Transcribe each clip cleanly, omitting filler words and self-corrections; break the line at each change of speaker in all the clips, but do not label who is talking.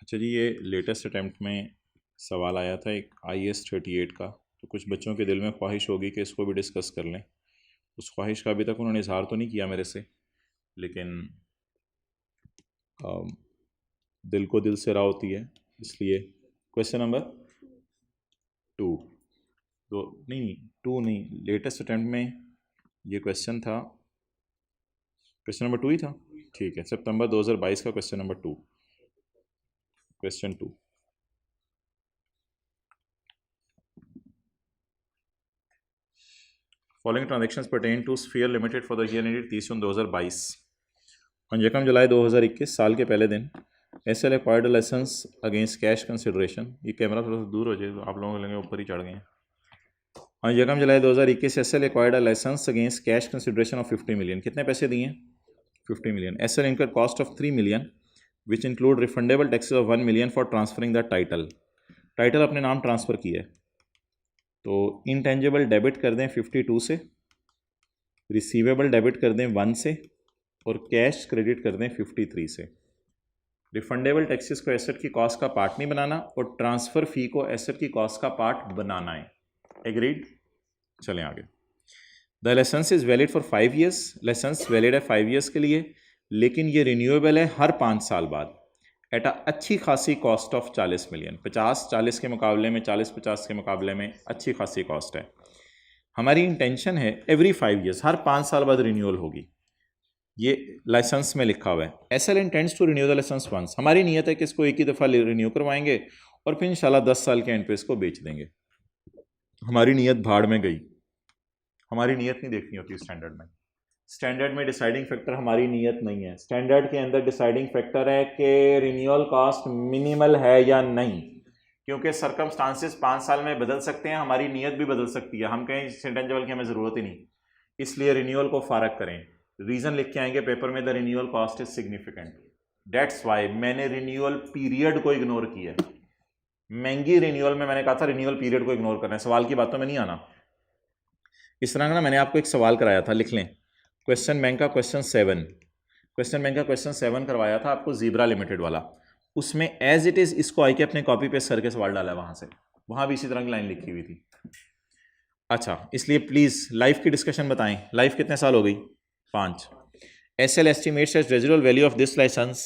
अच्छा जी, ये latest attempt में सवाल आया था एक IAS 38 का। तो कुछ बच्चों के दिल में ख्वाहिश होगी कि इसको भी डिस्कस कर लें। उस ख्वाहिश का अभी तक उन्होंने इजहार तो नहीं किया मेरे से, लेकिन दिल को दिल से राह होती है, इसलिए क्वेश्चन नंबर 2। तो नहीं, 2 नहीं, लेटेस्ट अटैम्प्ट में ये क्वेश्चन था, क्वेश्चन नंबर 2 ही था। ठीक है, सितंबर 2022 का question number 2, question 2। Following transactions pertain to sphere limited for the year ended 30 June 2022। on 1 July 2021 साल के पहले दिन SL acquired licence against cash consideration. ये कैमरा थोड़ा सा दूर हो जाए तो आप लोगों को लगे ऊपर ही चढ़ गए हैं। on 1 July 2021 SL acquired licence against cash consideration of 50 million. कितने पैसे दिए? 50 million. SL incurred cost of 3 million which include refundable taxes of 1 million for transferring the title. Title अपने नाम ट्रांसफ़र किया है, तो इंटेंजिबल डेबिट कर दें 52 से, रिसीवेबल डेबिट कर दें 1 से, और कैश क्रेडिट कर दें 53 से। रिफंडेबल टैक्सेस को एसेट की कॉस्ट का पार्ट नहीं बनाना और ट्रांसफ़र फ़ी को एसेट की कॉस्ट का पार्ट बनाना है। एग्रीड? चलें आगे। The licence is valid for 5 years. Licence valid है 5 ईयर्स के लिए, लेकिन ये रिन्यूएबल है हर 5 साल बाद एट अ अच्छी खासी कॉस्ट ऑफ 40 मिलियन। 50-40 के मुकाबले में, 40-50 के मुकाबले में अच्छी खासी कॉस्ट है। हमारी इंटेंशन है एवरी 5 ईयर्स, हर 5 साल बाद रिन्यूअल होगी। ये लाइसेंस में लिखा हुआ है। SL intends to renew the licence once. हमारी नीयत है कि इसको एक ही दफ़ा रिन्यू करवाएंगे और फिर इंशाल्लाह 10 साल के एंड पे इसको बेच देंगे। हमारी नीयत भाड़ में गई। हमारी नीयत नहीं देखनी होती स्टैंडर्ड में। स्टैंडर्ड में डिसाइडिंग फैक्टर हमारी नीयत नहीं है। स्टैंडर्ड के अंदर डिसाइडिंग फैक्टर है कि रिन्यूअल कॉस्ट मिनिमल है या नहीं, क्योंकि सर्कमस्टांसिस 5 साल में बदल सकते हैं, हमारी नीयत भी बदल सकती है। हम कहें इंटेंजिबल की हमें ज़रूरत ही नहीं, इसलिए रिन्यूअल को फारग करें। रीज़न लिख के आएंगे पेपर में, the renewal cost is significant. That's why मैंने रिन्यूअल पीरियड को इग्नोर किया। महंगी रिन्यूअल में मैंने कहा था रिन्यूअल पीरियड को इग्नोर करना है, सवाल की बातों में नहीं आना। इस तरह का ना मैंने आपको एक सवाल कराया था, लिख लें। क्वेश्चन बैंक का क्वेश्चन 7, क्वेश्चन बैंक का क्वेश्चन 7 करवाया था आपको, ज़ीब्रा लिमिटेड वाला। उसमें एज इट इज़ इसको आई के अपने कॉपी पेस्ट करके सवाल डाला है वहाँ से, वहाँ भी इसी तरह की लाइन लिखी हुई थी। अच्छा, इसलिए प्लीज़ लाइफ की डिस्कशन बताएं। लाइफ कितने साल हो गई? 5। SL estimates as residual value of this license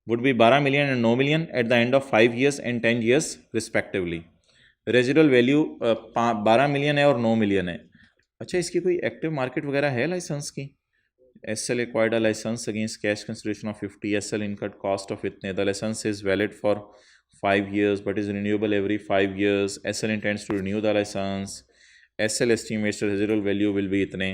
would be 12 million and 9 million at the end of 5 years and 10 years respectively. Residual value 12 million है और 9 मिलियन है। अच्छा, इसकी कोई एक्टिव मार्केट वगैरह है लाइसेंस की? SL acquired a license against cash consideration of 50. SL incurred cost of इतने. The license is valid for 5 years but is renewable every 5 years. SL intends to renew the license. SL estimates the residual value will be इतने।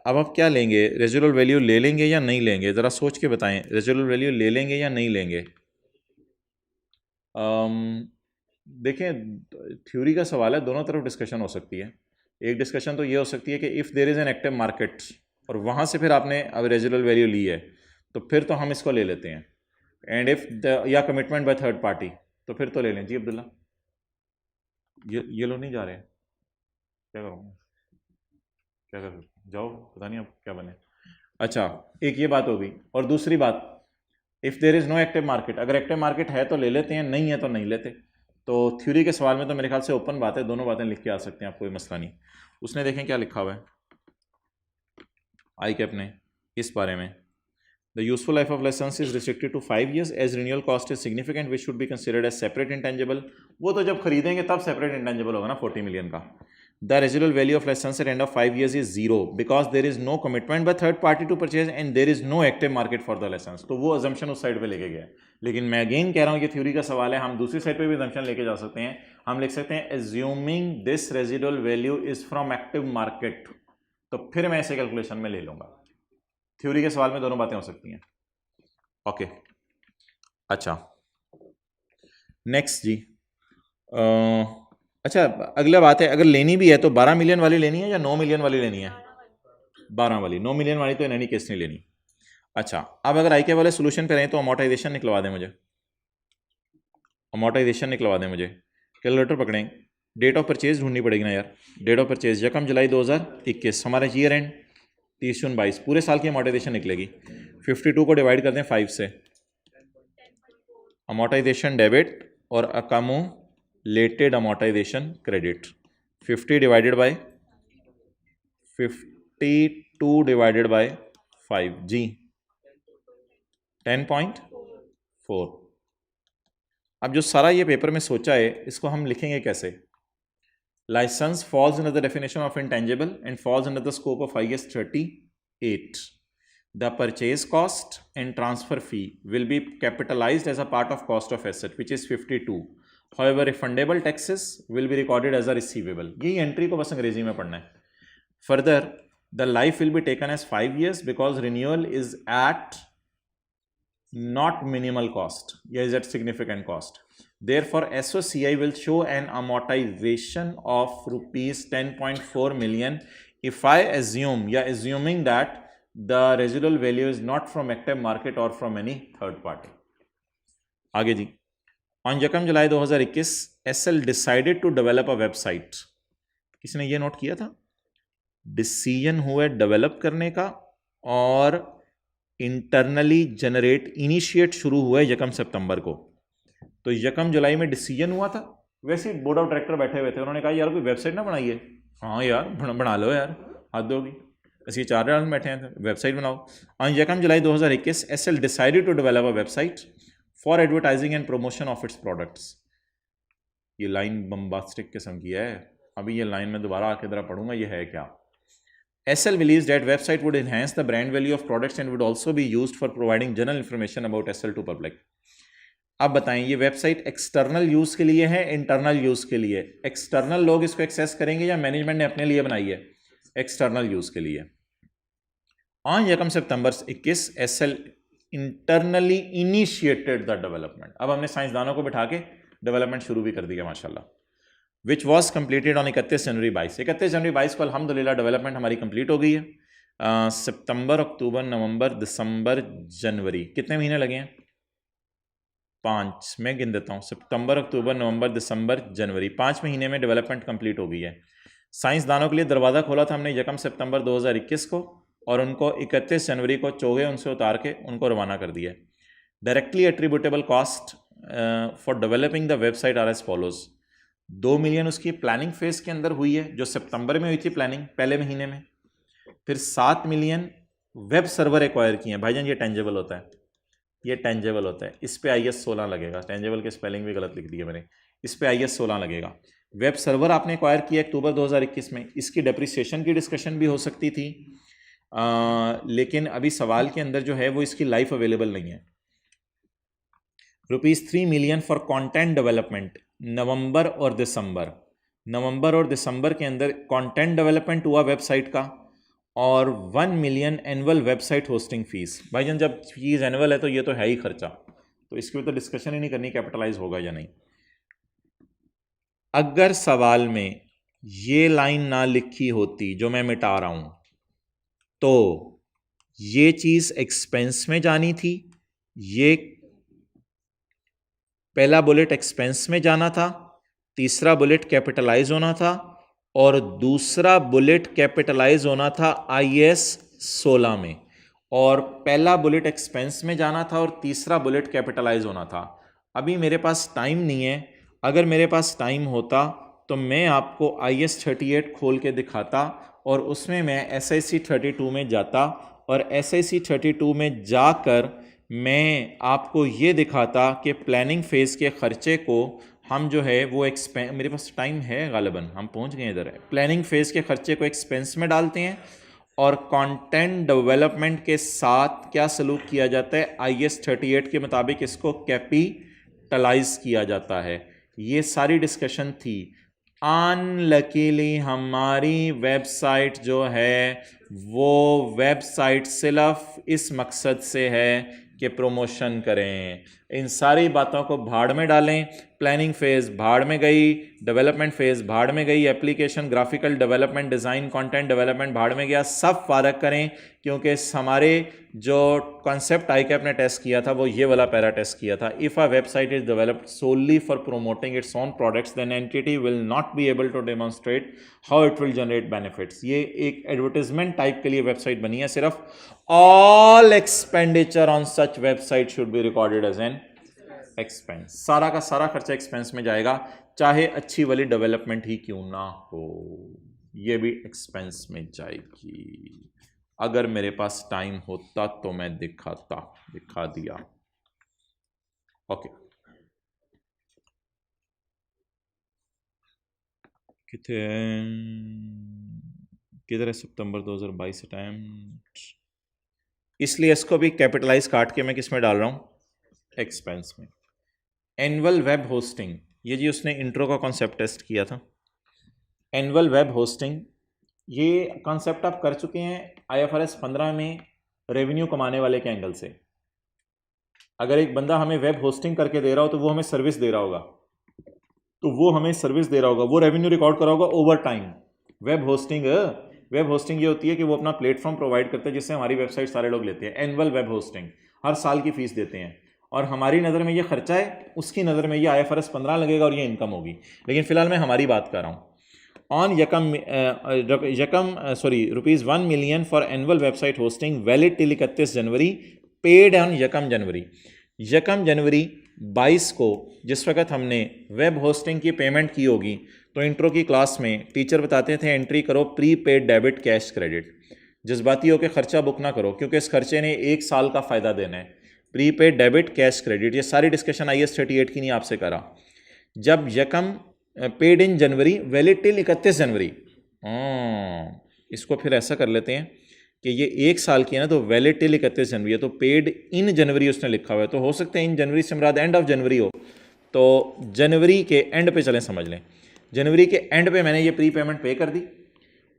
अब आप क्या लेंगे? Residual value ले लेंगे या नहीं लेंगे? ज़रा सोच के बताएं, रेजिडुअल वैल्यू ले लेंगे या नहीं लेंगे? देखें, थ्योरी का सवाल है, दोनों तरफ डिस्कशन हो सकती है। एक डिस्कशन तो ये हो सकती है कि if there is an active market, और वहाँ से फिर आपने अब रेजिडुअल वैल्यू ली है, तो फिर तो हम इसको ले लेते हैं। एंड इफ़ या कमिटमेंट बाय थर्ड पार्टी, तो फिर तो ले लें। जी अब्दुल्ला, ये लोग नहीं जा रहे हैं, क्या करूँगा, क्या कर सकते, जाओ, पता नहीं अब क्या बने। अच्छा, एक ये बात होगी। और दूसरी बात, if there is no active market, अगर एक्टिव मार्केट है तो ले लेते हैं, नहीं है तो नहीं लेते। तो थ्योरी के सवाल में तो मेरे ख्याल से ओपन बात है, दोनों बातें लिख के आ सकते हैं, आपको कोई मसला नहीं। उसने देखें क्या लिखा हुआ है आई कैप ने इस बारे में। The useful life of licence is restricted to 5 years as renewal cost is significant which should be considered as separate intangible. वो तो जब खरीदेंगे तब सेपरेट इंटेंजिबल होगा ना 40 मिलियन का। The residual value of license at end of 5 years is 0 because there is no commitment by third party to purchase and there is no active market for the license. तो वो assumption उस side पे लेके गया है। लेकिन मैं again कह रहा हूँ, ये थ्योरी का सवाल है, हम दूसरी साइड पे भी assumption लेके जा सकते हैं। हम लिख सकते हैं assuming this residual value is from active market, तो फिर मैं ऐसे कैलकुलेशन में ले लूंगा। थ्योरी के सवाल में दोनों बातें हो सकती हैं। ओके, अच्छा नेक्स्ट जी। अच्छा, अगला बात है, अगर लेनी भी है तो 12 मिलियन वाली लेनी है या 9 मिलियन वाली लेनी है? 12 वाली। 9 मिलियन वाली तो इन एनी केस नहीं लेनी। अच्छा, अब अगर आईके वाले सोल्यूशन पे रहें तो अमोर्टाइजेशन निकलवा दें मुझे, अमोर्टाइजेशन निकलवा दें मुझे। कैलकुलेटर पकड़ें, डेट ऑफ परचेज ढूंढनी पड़ेगी ना यार। डेट ऑफ परचेज 1 जुलाई 2021, हमारा ईयर एंड 30 जून 22, पूरे साल की अमोर्टाइजेशन निकलेगी। 52 को डिवाइड कर दें 5 से, अमोटाइजेशन डेबिट और accumulated amortisation credit. 50 divided by 52 divided by 5 जी 10.4. अब जो सारा ये पेपर में सोचा है इसको हम लिखेंगे कैसे. Licence falls under the definition of intangible and falls under the scope of IAS 38. The purchase cost and transfer fee will be capitalized as a part of cost of asset, which is 52. However, refundable taxes will be recorded as a receivable. यही entry को बस अंग्रेजी में पढ़ना है. Further, the life will be taken as 5 years because renewal is at not minimal cost. Yeah, is at significant cost. Therefore, SOCI will show an amortization of rupees 10.4 million if I assume, yeah, assuming that the residual value is not from active market or from any third party. आगे जी. On यकम July 2021, SL decided to develop a website. किसने ये note किया था? Decision हुआ है develop करने का और इंटरनली जनरेट इनिशिएट शुरू हुआ है यकम सितंबर को. तो यकम जुलाई में डिसीजन हुआ था. वैसे बोर्ड ऑफ डायरेक्टर बैठे हुए थे, उन्होंने कहा यार कोई वेबसाइट ना बनाइए. हाँ यार बना लो यार, हद होगी. ऐसे 4 आदमी बैठे हैं, वेबसाइट बनाओ. ऑन यकम July 2021 SL decided to develop a website for advertising and promotion of its products. ये लाइन बम्बास्टिक किस्म की है. अभी ये लाइन में दोबारा आके जरा पढ़ूंगा ये है क्या. SL believes that website would enhance the brand value of products and would also be used for providing general information about SL to public. अब बताएं ये वेबसाइट एक्सटर्नल यूज के लिए है, इंटरनल यूज के लिए. एक्सटर्नल लोग इसको एक्सेस करेंगे या मैनेजमेंट ने अपने लिए बनाई है? एक्सटर्नल यूज के लिए. ऑन यकम सितंबर 21 SL internally initiated the development. अब हमने साइंसदानों को बिठा के डेवलपमेंट शुरू भी कर दिया माशाल्लाह. विच वॉज कंप्लीटेड ऑन 31 जनवरी 22. 31 जनवरी 22 को अल्हम्दुलिल्लाह डेवलपमेंट हमारी कंप्लीट हो गई है. सितंबर, अक्टूबर, नवंबर, दिसंबर, जनवरी, कितने महीने लगे हैं? 5. मैं गिन देता हूँ. सितंबर, अक्टूबर, नवंबर, दिसंबर, जनवरी, 5 महीने में डेवलपमेंट कंप्लीट हो गई है. साइंसदानों के लिए दरवाज़ा खोला था हमने यकम सितंबर 2021 को और उनको 31 जनवरी को चोगे उनसे उतार के उनको रवाना कर दिया. Directly attributable cost for developing the website are as follows. 2 million उसकी प्लानिंग फेज के अंदर हुई है जो सितंबर में हुई थी प्लानिंग पहले महीने में. फिर 7 मिलियन वेब सर्वर एक्वायर किए हैं. भाईजान ये टेंजेबल होता है, ये टेंजेबल होता है. इस पे IAS 16 लगेगा. टेंजेबल के स्पेलिंग भी गलत लिख दी है मैंने. इस पे IAS 16 लगेगा. वेब सर्वर आपने एक्वायर किया अक्टूबर 2021 में. इसकी डेप्रिसिएशन की डिस्कशन भी हो सकती थी, लेकिन अभी सवाल के अंदर जो है वो इसकी लाइफ अवेलेबल नहीं है. ₹3 मिलियन फॉर कंटेंट डेवलपमेंट नवंबर और दिसंबर. नवंबर और दिसंबर के अंदर कंटेंट डेवलपमेंट हुआ वेबसाइट का. और 1 million annual website hosting fees. भाईजान जब फीस एनुअल है तो ये तो है ही खर्चा, तो इसकी तो डिस्कशन ही नहीं करनी कैपिटलाइज होगा या नहीं. अगर सवाल में ये लाइन ना लिखी होती जो मैं मिटा रहा हूं तो ये चीज एक्सपेंस में जानी थी. ये पहला बुलेट एक्सपेंस में जाना था, तीसरा बुलेट कैपिटलाइज होना था और दूसरा बुलेट कैपिटलाइज होना था IAS 16 में. और पहला बुलेट एक्सपेंस में जाना था और तीसरा बुलेट कैपिटलाइज होना था. अभी मेरे पास टाइम नहीं है. अगर मेरे पास टाइम होता तो मैं आपको IAS 38 खोल के दिखाता और उसमें मैं SIC 32 में जाता और SIC 32 में जाकर मैं आपको ये दिखाता कि प्लानिंग फेज़ के ख़र्चे को हम जो है वो मेरे पास टाइम है गालिबन, हम पहुंच गए इधर. प्लानिंग फेज़ के ख़र्चे को एक्सपेंस में डालते हैं और कंटेंट डेवलपमेंट के साथ क्या सलूक किया जाता है, IAS 38 के मुताबिक इसको कैपिटलाइज किया जाता है. ये सारी डिस्कशन थी. अनलकीली हमारी वेबसाइट जो है वो वेबसाइट सिर्फ इस मकसद से है कि प्रमोशन करें. इन सारी बातों को भाड़ में डालें. प्लानिंग फेज़ भाड़ में गई, डेवलपमेंट फेज़ भाड़ में गई, application, graphical development, design, content development भाड़ में गया. सब फारग करें क्योंकि हमारे जो कॉन्सेप्ट ICAP ने टेस्ट किया था वो ये वाला पैरा टेस्ट किया था. If a website is developed solely for promoting its own products then entity will not be able to demonstrate how it will generate benefits. ये एक एडवर्टाइजमेंट टाइप के लिए वेबसाइट बनी है सिर्फ. All expenditure on such website should be recorded as an expense, सारा का सारा खर्चा एक्सपेंस में जाएगा, चाहे अच्छी वाली डेवलपमेंट ही क्यों ना हो, ये भी एक्सपेंस में जाएगी। अगर मेरे पास टाइम होता तो मैं दिखा दिया। ओके, किधर है सितंबर 2022 अटेम्प्ट, इसलिए इसको भी कैपिटलाइज काट के मैं किस में डाल रहा हूँ, एक्सपेंस में। एनुअल वेब होस्टिंग, ये जी उसने इंट्रो का कॉन्सेप्ट टेस्ट किया था। एनुअल वेब होस्टिंग, ये कॉन्सेप्ट आप कर चुके हैं IFRS 15 में रेवेन्यू कमाने वाले के एंगल से। अगर एक बंदा हमें वेब होस्टिंग करके दे रहा हो तो वो हमें सर्विस दे रहा होगा, वो रेवेन्यू रिकॉर्ड करा होगा ओवर टाइम। वेब होस्टिंग ये होती है कि वो अपना प्लेटफॉर्म प्रोवाइड करता है जिससे हमारी वेबसाइट सारे लोग लेते हैं। एनुअल वेब होस्टिंग, हर साल की फीस देते हैं और हमारी नज़र में ये खर्चा है, उसकी नज़र में ये IFRS 15 लगेगा और ये इनकम होगी। लेकिन फिलहाल मैं हमारी बात कर रहा हूँ। On rupees 1 million for annual website hosting valid till 31 January, paid on यकम जनवरी 22 को, जिस वक्त हमने वेब होस्टिंग की पेमेंट की होगी तो इंट्रो की क्लास में टीचर बताते थे एंट्री करो prepaid debit cash credit. जज्बाती होकर खर्चा बुक ना करो क्योंकि इस खर्चे ने 1 साल का फ़ायदा देना है। Pre paid debit cash credit, ये सारी डिस्कशन IAS 38 की नहीं आपसे करा। जब यकम paid in January valid till 31 जनवरी, इसको फिर ऐसा कर लेते हैं कि ये 1 साल की है ना, तो वैलिड टिल 31 जनवरी है, तो पेड इन जनवरी उसने लिखा हुआ है, तो हो सकता है इन जनवरी से मुराद एंड ऑफ जनवरी हो, तो जनवरी के एंड पे चलें, समझ लें जनवरी के एंड पे मैंने ये प्री पेमेंट पे कर दी।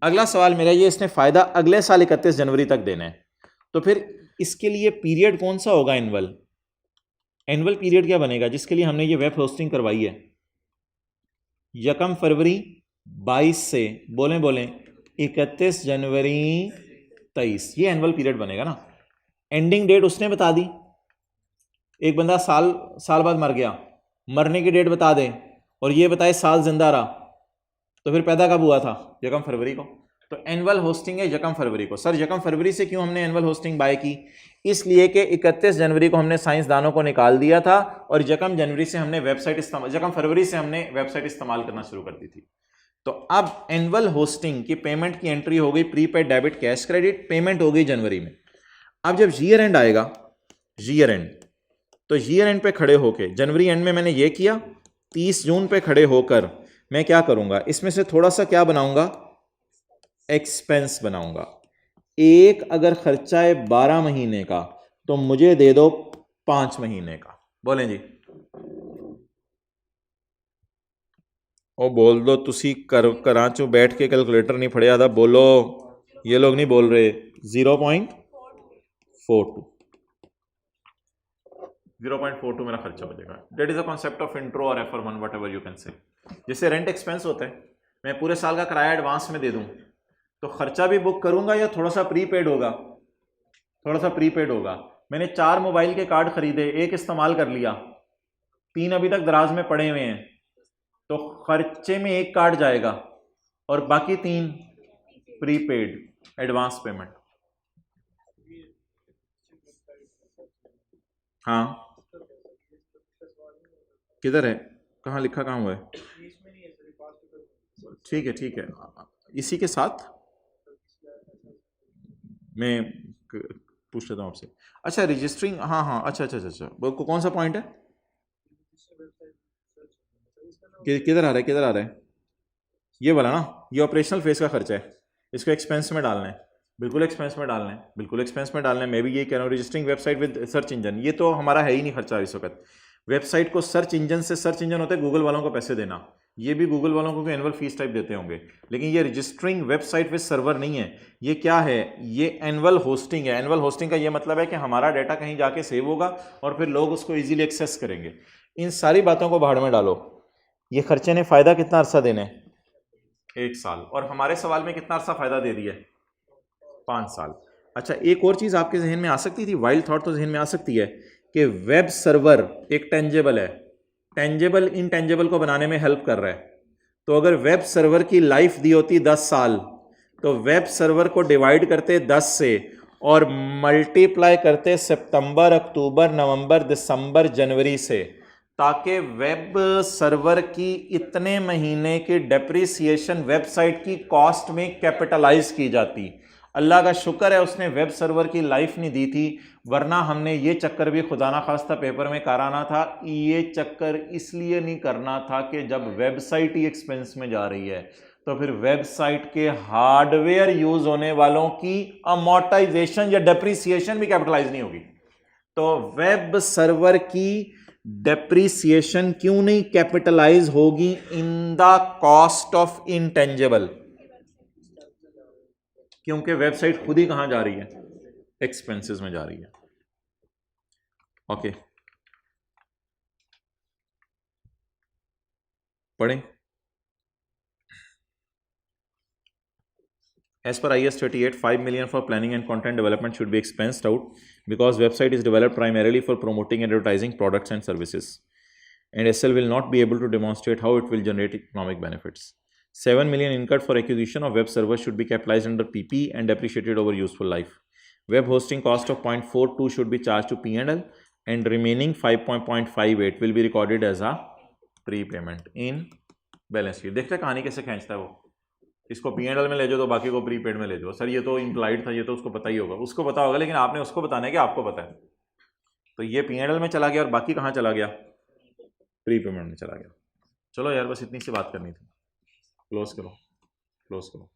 अगला सवाल मेरा ये, इसने फ़ायदा अगले साल 31 जनवरी तक देना है, तो फिर इसके लिए पीरियड कौन सा होगा? एनुअल पीरियड क्या बनेगा जिसके लिए हमने ये वेब होस्टिंग करवाई है? यकम फरवरी 22 से बोलें 31 जनवरी 23, ये एनुअल पीरियड बनेगा ना। एंडिंग डेट उसने बता दी, एक बंदा साल बाद मर गया, मरने की डेट बता दे और ये बताए साल जिंदा रहा, तो फिर पैदा कब हुआ था? यकम फरवरी को। तो एनुअल होस्टिंग है यकम फरवरी को। सर यकम फरवरी से क्यों हमने एनुअल होस्टिंग बाय की? इसलिए कि 31 जनवरी को हमने साइंसदानों को निकाल दिया था और यकम फरवरी से हमने वेबसाइट इस्तेमाल करना शुरू कर दी थी। तो अब एनुअल होस्टिंग की पेमेंट की एंट्री हो गई prepaid debit cash credit, payment हो गई जनवरी में। अब जब ईयर एंड आएगा, तो ईयर एंड पे खड़े होके, जनवरी एंड में मैंने ये किया, 30 जून पे खड़े होकर मैं क्या करूंगा, इसमें से थोड़ा सा क्या बनाऊंगा, एक्सपेंस बनाऊंगा। एक अगर खर्चा है 12 महीने का तो मुझे दे दो 5 महीने का। बोलें जी, ओ बोल दो, तुसी कराचो बैठ के कैलकुलेटर नहीं फड़िया था, बोलो, ये लोग नहीं बोल रहे। 0.42 मेरा खर्चा बचेगा। That is the concept of intro और FR1 what ever you can say. जैसे रेंट एक्सपेंस होता है, मैं पूरे साल का किराया एडवांस में दे दूं तो खर्चा भी बुक करूंगा या थोड़ा सा प्रीपेड होगा? थोड़ा सा प्रीपेड होगा। मैंने 4 मोबाइल के कार्ड खरीदे, एक इस्तेमाल कर लिया, 3 अभी तक दराज में पड़े हुए हैं, तो खर्चे में एक कार्ड जाएगा और बाकी 3 प्रीपेड एडवांस पेमेंट। हाँ किधर है, कहाँ लिखा, कहाँ हुआ है? ठीक है, इसी के साथ मैं पूछ लेता हूँ आपसे। अच्छा रजिस्टरिंग, हाँ, अच्छा, वो कौन सा पॉइंट है? किधर आ रहा है? ये वाला ना, ये ऑपरेशनल फेस का खर्चा है, इसको एक्सपेंस में डालना है, बिल्कुल एक्सपेंस में डालना है। मैं भी यही कह रहा हूँ, registering website with search engine, ये तो हमारा है ही नहीं खर्चा इस वक्त। वेबसाइट को सर्च इंजन होता है गूगल वालों को पैसे देना, ये भी गूगल वालों को एनुअल फीस टाइप देते होंगे, लेकिन ये रजिस्टरिंग वेबसाइट विद सर्वर नहीं है। ये क्या है? ये एनुअल होस्टिंग है। एनुअल होस्टिंग का ये मतलब है कि हमारा डाटा कहीं जाके सेव होगा और फिर लोग उसको इजीली एक्सेस करेंगे। इन सारी बातों को भाड़ में डालो। ये खर्चे ने फ़ायदा कितना अरसा देना है? 1 साल। और हमारे सवाल में कितना अरसा फ़ायदा दे दिया है? 5 साल। अच्छा, एक और चीज़ आपके जहन में आ सकती थी, वाइल्ड थॉट तो जहन में आ सकती है कि वेब सर्वर एक टेंजेबल है, टेंजेबल इनटेंजेबल को बनाने में हेल्प कर रहा है। तो अगर वेब सर्वर की लाइफ दी होती 10 साल, तो वेब सर्वर को डिवाइड करते 10 से और मल्टीप्लाई करते सितंबर, अक्टूबर, नवंबर, दिसंबर, जनवरी से, ताकि वेब सर्वर की इतने महीने की डेप्रिसिएशन वेबसाइट की कॉस्ट में कैपिटलाइज की जाती। अल्लाह का शुक्र है उसने वेब सर्वर की लाइफ नहीं दी थी, वरना हमने ये चक्कर भी खुदा ना खास्ता पेपर में कराना था। ये चक्कर इसलिए नहीं करना था कि जब वेबसाइट ही एक्सपेंस में जा रही है तो फिर वेबसाइट के हार्डवेयर यूज होने वालों की अमोर्टाइजेशन या डेप्रिसिएशन भी कैपिटलाइज नहीं होगी। तो वेब सर्वर की डेप्रिसिएशन क्यों नहीं कैपिटलाइज होगी in the cost of intangible? क्योंकि वेबसाइट खुद ही कहां जा रही है? एक्सपेंसेस में जा रही है। ओके, पढ़ें। As per IS 38, 5 million for planning and content development should be expensed out because website is developed primarily for promoting and advertising products and services. And SL will not be able to demonstrate how it will generate economic benefits. 7 million incurred for acquisition of web servers should be capitalized under PP and depreciated over useful life. Web hosting cost of 0.42 should be charged to P&L and remaining 5.58 will be recorded as a prepayment in balance sheet. देखते कहानी कैसे खींचता है वो। इसको P&L में ले जाओ तो बाकी को प्रीपेड में ले जाओ। सर ये तो इम्प्लाइड था, ये तो उसको पता ही होगा। उसको पता होगा, लेकिन आपने उसको बताना है कि आपको पता है। तो ये P&L में चला गया और बाकी कहाँ चला गया? प्रीपेमेंट में चला गया। चलो यार, बस इतनी सी बात करनी थी। क्लोज करो, क्लोज करो।